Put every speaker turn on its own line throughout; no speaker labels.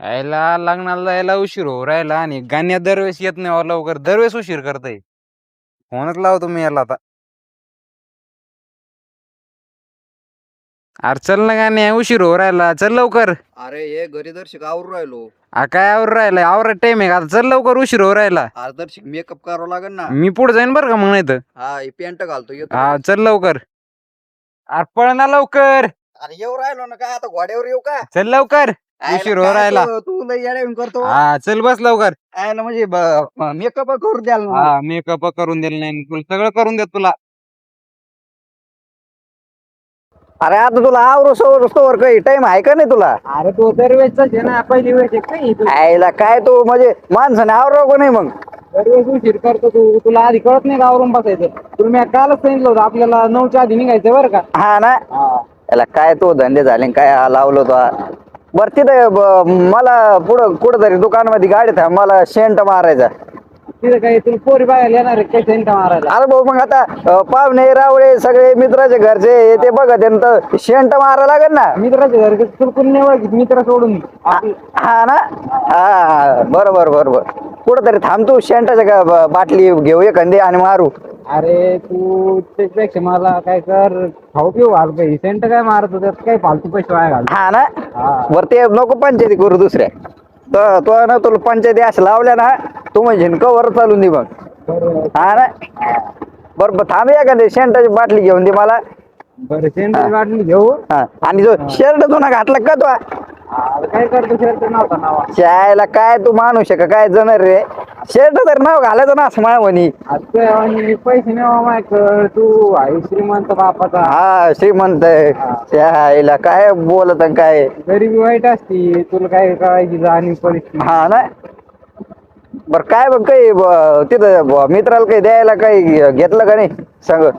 यायला लग्नाला जायला उशीर हो राहिला आणि गाण्यात दरवेळेस येत नाही हो लवकर, दरवेळेस उशीर करतय. फोनच लावतो मी याला आता. अरे चल ना गाण्या, उशीर हो राहिला, चल लवकर.
अरे हे घरी दर्शक आवरून राहिलो.
काय आवर राहिला, आवर टाइम आहे का आता, चल लवकर, उशीर हो राहिला.
अरे दर्शक मेकअप करावं लागेल ना.
मी पुढे जाईन बरं का मग नाही तर.
हा हे पॅन्ट घालतो येतो.
हा चल लवकर. अरे पळ ना लवकर.
अरे येऊ राहिलो ना, काय आता घोड्यावर येऊ का?
चल लवकर, उशीर हो राहिला.
तू लय येड्यावानी करतो.
हा चल बस लवकर.
आयला म्हणजे मेकअप करू द्याल ना.
हा मेकअप करून दिलं नाही, सगळं करून देत तुला.
अरे आता तुला आवरो सवर काही टाइम आहे का नाही तुला?
अरे तो दरवेळेस आहे ना, पहिली वेळेस काही
आयला काय तू म्हणजे माणसाने आवरो का नाही मग?
दरवेळेस उशीर करतो तू, तुला आधी कळत नाही का आवरून बसायचं. तुला मी कालच सांगितलं होतं आपल्याला 9च्या आधी निघायचं बरं का.
हा ना. याला काय तो धंदे झाले काय लावलो तो. बर तिथे मला पुढं कुठंतरी दुकानामध्ये गाडी थांब, मला शेंट मारायचा.
तिथं काही तुला पोरी बाहेर येणार आहे काही सेंट मारायला.
अरे भाऊ मग आता पाहुणे रावळे सगळे मित्राचे घरचे हे ते बघत आहे ना, तर शेंट मारा लागेल ना.
मित्राच्या घरी चुकून नाही ओळखीत, मित्र सोडून.
हा ना. हा बरोबर बरोबर. कुठंतरी थांबतो, शेंटाच्या बाटली घेऊ एखादी आणि मारू.
अरे तू त्याच्यापेक्षा मला काय कर, खाऊ पिऊ घाल काही, सेंट काय मारतो त्यात काही फालतू पैसे वाया घाल.
हा ना. बर ते नको पंचायती करू दुसऱ्या. तो ना तुला पंचायती अशा लावल्या ना, तू म्हणजे कवर चालून दे मग. हा ना. बरोबर थांब एखादी शेंटाची बाटली घेऊन दे मला.
बरं सेंट बाटली घेऊ.
हा आणि जो शर्ट तो ना घातला का तो?
काय करतो शर्ट नव्हता नावा.
शाळेला काय तू माणू शक काय जण रे, शर्ट तर नाव घालायचं ना असं माय म्हणी.
आणि पैसे नाही मायक, तू आहे श्रीमंत बापाचा.
हा श्रीमंत शाळेला काय बोलत आणि काय.
गरिबी वाईट असती, तुला काय कळायची जाणीव परिस्थिती.
हा ना. बर काय बघ काही तिथं मित्राला काही द्यायला काही घेतलं का नाही सांग.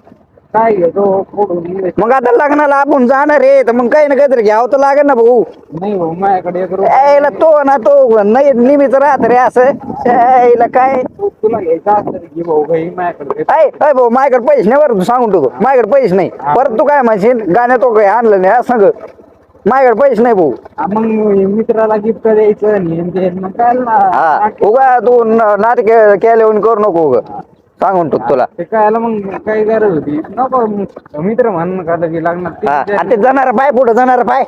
काय घेतो फोडून.
मग आता लग्नाला आपण जाणार रे, तर मग काही ना काहीतरी घ्यावं तर लागेल ना भाऊ.
नाही भाऊ माझ्याकडे एक
यायला तो ना तो नाही निमित्त राहत रे असं. यायला काय
तुला घ्यायचा असलं तर घे भाऊ, काही माझ्याकडे.
अय भाऊ माझ्याकडे पैसे नाही, बरं तू सांगून ठेवतो माझ्याकडे पैसे नाही. परत तू काय म्हणशील गाण्यात तो काही आणलं नाही असं सांग. माझ्याकडे पैसे नाही भाऊ.
मग मित्राला गिफ्ट द्यायचं आणि मग काय
हा उगा तू नाटक केल्यावर करू नको उगा, सांगून ठेवतो तुला.
ते कळायला मग काय गरज होती नको. मित्र म्हणून का की
हा
लागणार
आणि ते जाणार पाय पुढे जाणार पाय,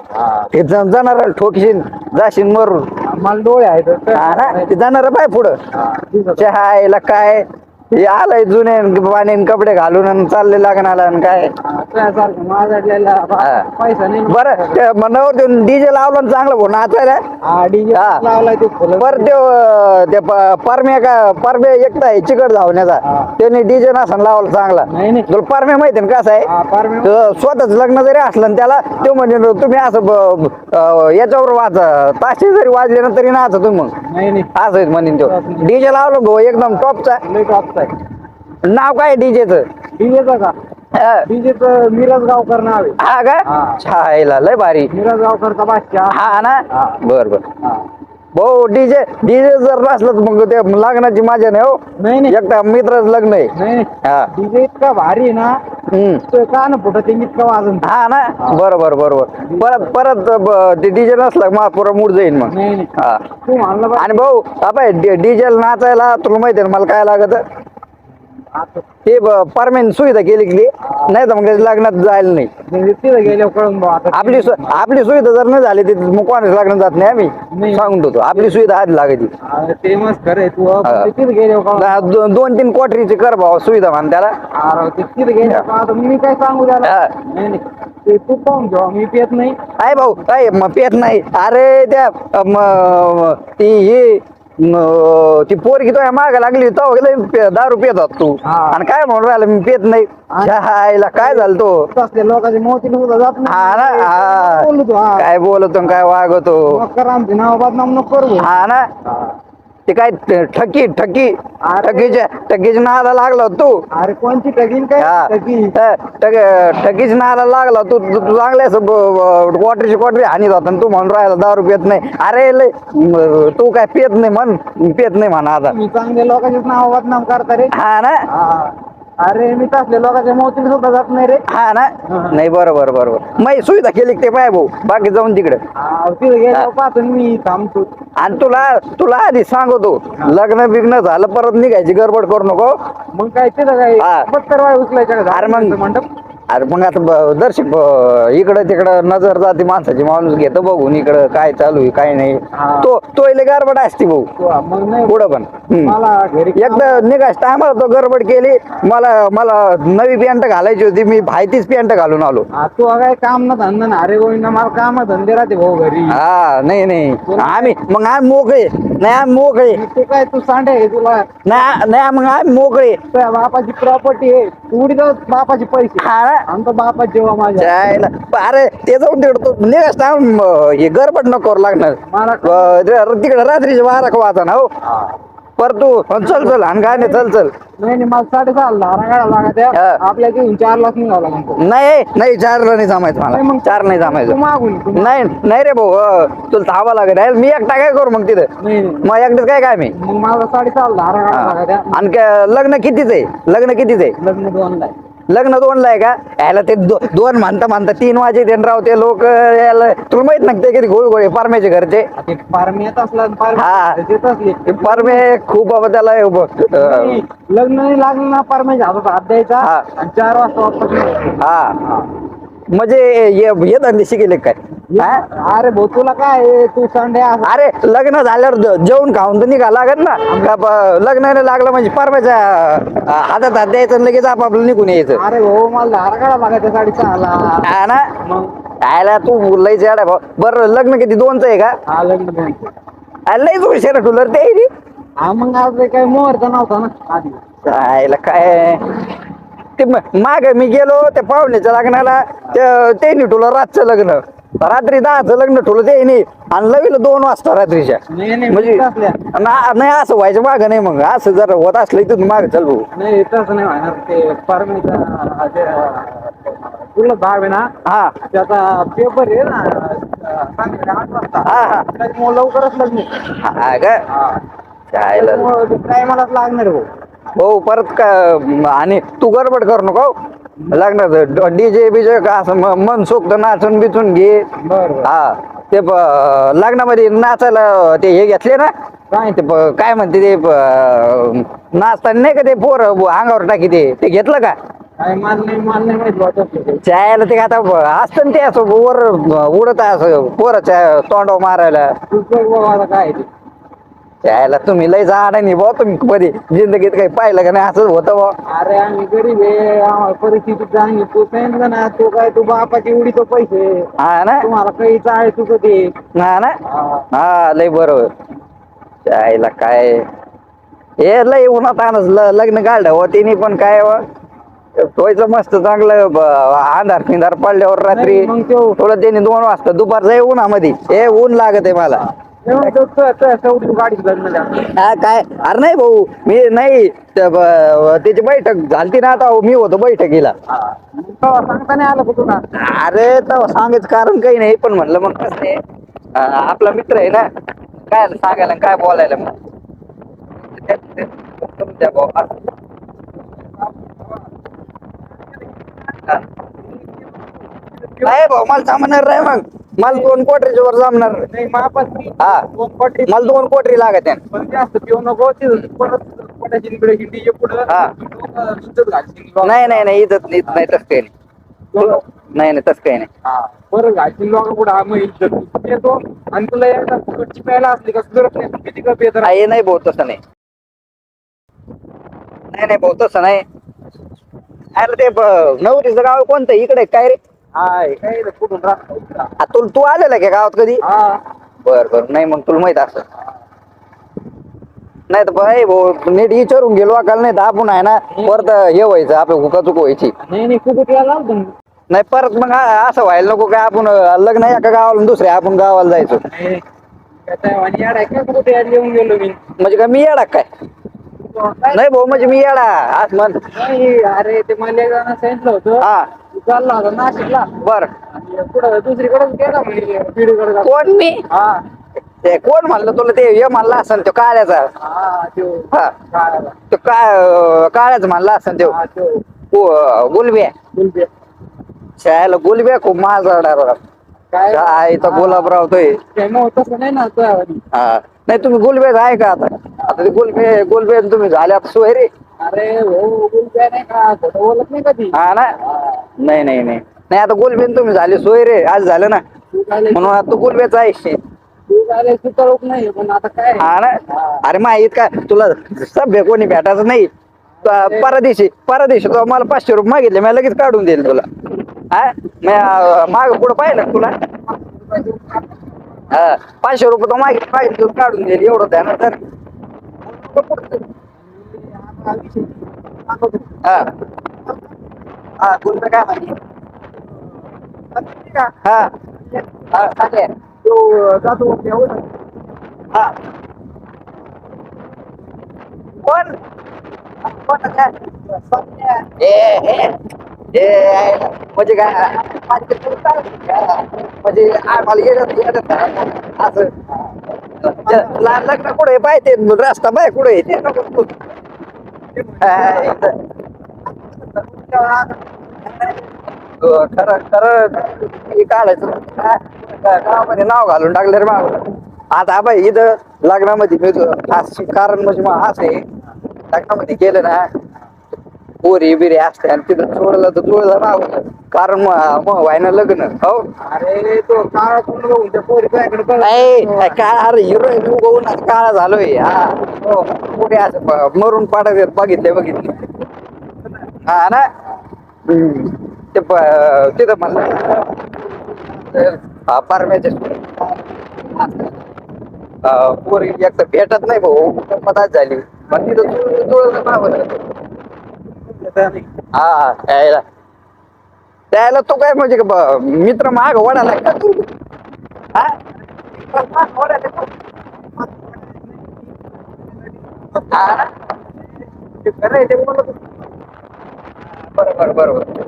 ते जाणार ठोकशील जाशील मरून.
मला डोळे आहेत.
हा ना ते जाणार पाय पुढं. चहायला काय हे आलंय जुने पाणी कपडे घालून आणि चालले लागणार आणि काय.
पैसा नाही
बरं ते मनावर देऊन डीजे लावला ना चांगलं भाऊ नाचायला.
लावलाय ते
बरं ते परम्या का परम्या एकटा आहे चिकट धावण्याचा, त्याने डीजे नसन लावला चांगला.
नाही नाही
तुला परम्या माहिती ना कसं आहे, स्वतःच लग्न जरी असलं ना त्याला तो म्हणजे तुम्ही असं याच्यावर वाचा ताशे जरी वाजले ना तरी नाचा तुम्ही मग.
नाही नाही
असं म्हणेन तो डीजे लावलं भाऊ एकदम टॉपचा. नाव काय डीजेचं?
डीजेचा का? डीजेचं मिरज गावकर नाव आहे.
हा का छायला लय भारी.
मिरज गावकरचा बादशाह.
हा ना. बर बर भाऊ डीजे डीजे जर नसलं तर मग ते लग्नाची मजा नाही हो.
नाही नाही
एकटा मित्रच लग्न आहे.
नाही
हा
डीजे इतका भारी आहे ना, तो का ना फुटत इतका वाजून.
हा ना. बरोबर बरोबर. परत परत डीजे नसला मग पुरा मूड जाईल मग.
नाही नाही
हा
तू म्हणलं
आणि भाऊ आपण डीजे नाचायला तुला माहिती आहे ना मला काय लागत ते परमेन सुविधा केली की नाही तर मग लग्नात जायला नाही.
तिथं गेल्यावर कळून भाऊ आता
आपली सुविधा जर नाही झाली तर मग कोणाच लग्नात जात नाही आम्ही.
नाही.
सांगून ठेवतो आपली सुविधा आधी लागायची.
ते मस्त खरं आहे. तू तिथं गेल्यावर कळून.
2-3 कोटरीची कर भाऊ सुविधा म्हण त्याला.
तिथं गेल्यावर आता मी काय सांगू त्याला.
हा.
नाही नाही ते तू पाहून घेऊ, मी पेत नाही.
आहे भाऊ काय मग पेत नाही. अरे त्या ती ही ती पोरगी तो माग लागली तो दारू पेत होत तू
हा.
आणि काय म्हणून राहिला मी पेत नाही. चहायला काय झालं तो.
असले लोकांची मोती सुद्धा जात
हा ना. हा
बोलू तू. हा
काय बोलतो काय वागतो.
मग आमचे नाव बदनाम नको करू.
हा ना. ते काय ठकीच्या नाला लागला तू.
अरे कोणची टगीन काय टगी.
ठकीच्या नाला लागला तू चांगल्यास क्वाटरीची क्वाटरी हानीत होता तू म्हणून राहिला दारू पेत नाही. अरे लय तू काय पेत नाही म्हण पेत नाही म्हणा आता.
मी चांगल्या लोकांचेच नाव बदनाम करता रे.
हा ना.
अरे मी तसल्या लोकांच्या मौतीला सुद्धा जात नाही रे.
हा ना. नाही बरोबर बरोबर मग सुविधा केली की ते पाय भाऊ बाकी जाऊन तिकडे.
तिथे गेल्यावर पाहतो मी थांबतो.
आणि तुला तुला आधी सांगतो लग्न बिग्न झालं परत निघायची गडबड करू नको.
मग काय तिथं काय
हा.
72 वाय उचलायच्या का
अरे मग
मंडप.
अरे मग आता दर्शक इकडं तिकडं नजर जाते माणसाची माणूस घेतो बघून इकडं काय चालू आहे काय नाही.
हा.
तो इले गडबड असते भाऊ
मग नाही
पुढं पण
मला घरी
एकदा निघायच टायमाला तो गडबड केली मला मला नवी पॅन्ट घालायची होती मी भायतीच पॅन्ट घालून आलो.
तू काय काम ना धंदा ना अरे गोविंदा मला काम धंदे राहते भाऊ घरी.
हा नाही नाही आम्ही मोकळे नाही आम्ही मोकळे.
तू काय तू सांडे आहे तुला
नाही मग आम्ही मोकळे.
तुझ्या बापाची प्रॉपर्टी आहे तू उडीत बापाचे पैसे
हा ना.
आमचा बापा जेव्हा माझ्या
जायला अरे ते जाऊन तिकडं तो निघास टाइम हे गडबड नको करू लागणार. तिकडे रात्रीचे 12 वाजा ना हो पर तू चल चल आणि काय नाही चल चल.
नाही मला 6:30 लागत
हा.
आपल्या घेऊन 4 लाख निघावं लागेल.
नाही नाही 4ला नाही जमायचं
नाही,
मला
मग
4 नाही
तू
जमायचं.
मागून
नाही नाही रे भाऊ तुला थांबा लागेल मी एकटा काय करू मग तिथं
नाही
मग एकटाच काय मी.
मग मला 6:30 लागत
आणि लग्न कितीच आहे लग्न कितीच आहे.
लग्न 2 ला
लग्न 2ला आहे का यायला ते 2 म्हणता 3 वाजे ते राव ते लोक यायला तुला माहित ना ते किती गोळ गोळे पारम्याचे घरचे.
ते पारमी येत असला
हा.
देत असले
ते पारमे खूप बाबा त्याला
नाही, लग्न नाही लागलं ना पारम्याच्या हातात द्यायचा
हा.
आणि 4 वाजता वापस निघायचं.
हा म्हणजे हे धंदे शिकेले काय. हा?
अरे भाऊ तुला काय आहे? तू संडे
अरे लग्न झाल्यावर जेवण खाऊन तर निघा लागत ना का लग्न नाही लागलं म्हणजे परवाच्या हातात द्यायचं आणि लगेच आपापलं निघून यायचं.
अरे भाऊ मला धारा काढा लागायचं 6:30
हा ना
मग
यायला तू लय जाड आहे बरं लग्न किती 2च आहे का.
हा लग्न 2
लयच उशीर ठुलर ते
हा मग आज काही मुहूर्त नव्हता ना आधी.
यायला काय ते माग मी गेलो त्या पाहुण्याच्या लग्नाला ते ठुलं रातचं लग्न रात्री 10चं लग्न ठुलं ते नाही आणि लवीला 2 वाजता रात्रीच्या
नाही नाही
म्हणजे
म्हणजे असल्या
नाही असं व्हायचं माग नाही मग असं जर होत असलं इथून माग चल भाऊ.
नाही तसं नाही होणार ते पारमीचा तुला भाव आहे ना
हा
त्याचा पेपर आहे ना संध्याकाळी 8 वाजता
हा हा
त्याच्यामुळे लवकरच लग्न
हा का चायला
टायमालाच लागणार आहे भाऊ.
हो परत का आणि तू गडबड करू नको लग्नात डीजे बीजे का असं मन सोक्त नाचून बिचून घे.
बरं
हा ते लग्नामध्ये नाचायला ते हे घेतले ना
काय
ते काय म्हणते ते नाचताना नाही का ते पोर अंगावर टाकी ते घेतलं का.
काय माल नाही माहिती वाटत
चायला ते आता असतं ना ते असं वर उडत असं पोराच्या तोंडावर मारायला.
तू बघ बाबा आता काय आहे ते.
चायला तुम्ही लय जाड नाही भाऊ तुम्ही कधी जिंदगीत काही पाहिलं का नाही असंच होतं भाऊ.
अरे आम्ही गरीब आहे आम्हाला परिस्थिती चांगली तू सांगितलं ना तू काय तू बापाची उडी तो पैसे
हा ना
तुम्हाला काही चाळ तू कधी
हा ना हा लय बरोबर चायला काय हे लय उन्हात आणच लग्न काढलं हो तिने पण काय ठोयचं मस्त चांगलं अंधार फिंधार पडल्यावर रात्री
नाही, मग त्यो-
थोडं त्यांनी 2 वाजता दुपारचं आहे उन्हामध्ये हे ऊन लागत आहे मला.
गाडी लग्न
हा काय अरे नाही भाऊ मी नाही त्याची बैठक झालती ना आता मी होतो बैठकीला.
सांगता नाही आलं का तुला
अरे तर सांगायचं कारण काही नाही पण म्हणलं मग कसं आहे आपला मित्र आहे ना काय सांगायला काय बोलायला मग द्या भाऊ. नाही भाऊ मला जमणार नाही मग मला 2 कोटरीच्या वर जमणार
नाही मापात
हा मला 2 कोटरी लागत आहे.
पण जास्त पिऊ नको ते परत पोटाची इकडे हिंडीचे पुढं
हा.
दुधच घालशील.
नाही नाही नाही इथं नाही तसं काही नाही नाही तसं काही नाही.
हा बरं घालशील लोक पुढं मग इज्जत येतो आणि तुला एकदा फुकटची प्यायला असली का सुधरत नाही किती कप येत
हे नाही भाऊ तसं नाही नाही नाही भाऊ तसं नाही. अरे ते नवरीचं गाव कोणतं इकडे काय रे.
हाय काय रे, कुठून राहतो
तू आलेला का गावात कधी.
हा
बर बर नाही मग तुला माहित असं नाही तर बाई भाऊ नीट विचारून गेलो अकाल नाही तर आपण आहे ना परत हे व्हायचं आपलं हुकाचूक व्हायची.
नाही नाही खूप यायला पण
नाही परत मग असं व्हायला नको काय आपण लग्न एका गावाला दुसऱ्या आपण गावाला जायचो
कुठे येऊन गेलो मी
म्हणजे काय मी येडा काय. नाही भाऊ म्हणजे मी येडा आज म्हण.
नाही अरे ते मला एक जण सांगितलं होतं
हा
तू चालला होता नाशिकला
बर
आणि पुढं दुसरीकडे गेला म्हणजे पिढीकडे
कोण मी
हा
ते कोण म्हणलं तुला ते हे म्हणला असेल तो काळ्याचा
हा त्यो
हा
काळाला.
तो काळ्याच म्हणला असेल तो
हा त्यो
गुलब्या
गुलबे.
शाळेला गुलब्या खूप माझा
काय
काय तर गुलाबराव तोय
काय मग तसं नाही ना तुझ्यावानी.
हा नाही तुम्ही गुलबेज आहे का आता आता ते गुलबे तुम्ही झाले आता सोयरे
अरे हो गुलबे नाही का खोटं बोलत नाही कधी.
हा ना नाही नाही नाही नाही आता गुलबेन तुम्ही झाले सोयरे आज झालं ना
तू झाले
म्हणून आता तू गुलब्याचा आहे
तू झाले तू कळत नाही पण आता काय
हा ना अरे माहित का तुला सभ्य कोणी भेटायचं नाही परदेशी तो मला 500 रुपये मागितले मी लगेच काढून देईल तुला हा माग पुढं पाहिलं तुला हा 500 रुपये तो मागितले तुला काढून देईल एवढं ध्यान तर हा हा गुलबे काय माहिती हा हा चालेल
तो जातो ठेवून.
हा कोण कोण काय म्हणजे काय म्हणजे आम्हाला येत असं लहान लग्न कुठे पाहिजे रस्ता बाय कुठे येते नको खरं खरं काढायचं गावामध्ये नाव घालून टाकलं रे मागं आता बाई इथं लग्नामध्ये मी कारण म्हणजे मग असं आहे लग्नामध्ये गेलं ना पोरी बिरी असते आणि तिथं जोडलं तर जुळलं नाव कारण मग व्हायना लग्न हो
अरे तो काळा पूर्ण बघून त्या पोरी तुझ्याकडे बघ.
नाही काय अरे हिरोईन उगवून काळा झालोय हा हो पुढे असं मरून पाडत बघितले हा ना ते तिथं म्हणलं पारम्याचे पोरी एक तर भेटत नाही भाऊ मदत झाली पण तिथं जुळलं नाव हा त्याला तो काय म्हणजे मित्र माग वडाला का तू हा ते खरं आहे ते बोलत बरोबर बरोबर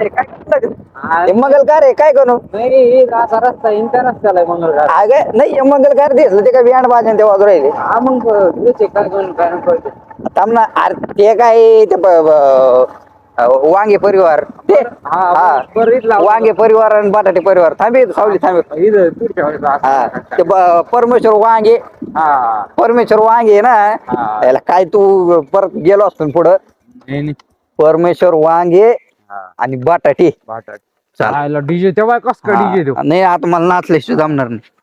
काय मंगलकार आहे काय करू
नाही असा रस्ता इंटर रस्त्याला आहे मंगळवार.
अगे नाही मंगलकार दिसलं ते काय बियाण बाजून ते वाजू राहिले
हा मग तुझे काय करून काय नको ते.
थांब ना अरे ते काय ते वांगे परिवार ते हा
बरं इथला
वांगे परिवार आणि बटाटे परिवार थांबे सावली थांबे
इथं तू ठेवायचं असं.
हा ते परमेश्वर वांगे
हा
परमेश्वर वांगे ना
हा.
त्याला काय तू परत गेलो असतो पुढं
नाही नाही.
परमेश्वर वांगे
हा
आणि बटाटे
बटाट.
चाल.
चालेल डीजे तेव्हा कस का डीजे देऊ.
नाही आता मला नाचल्याशिवाय जमणार नाही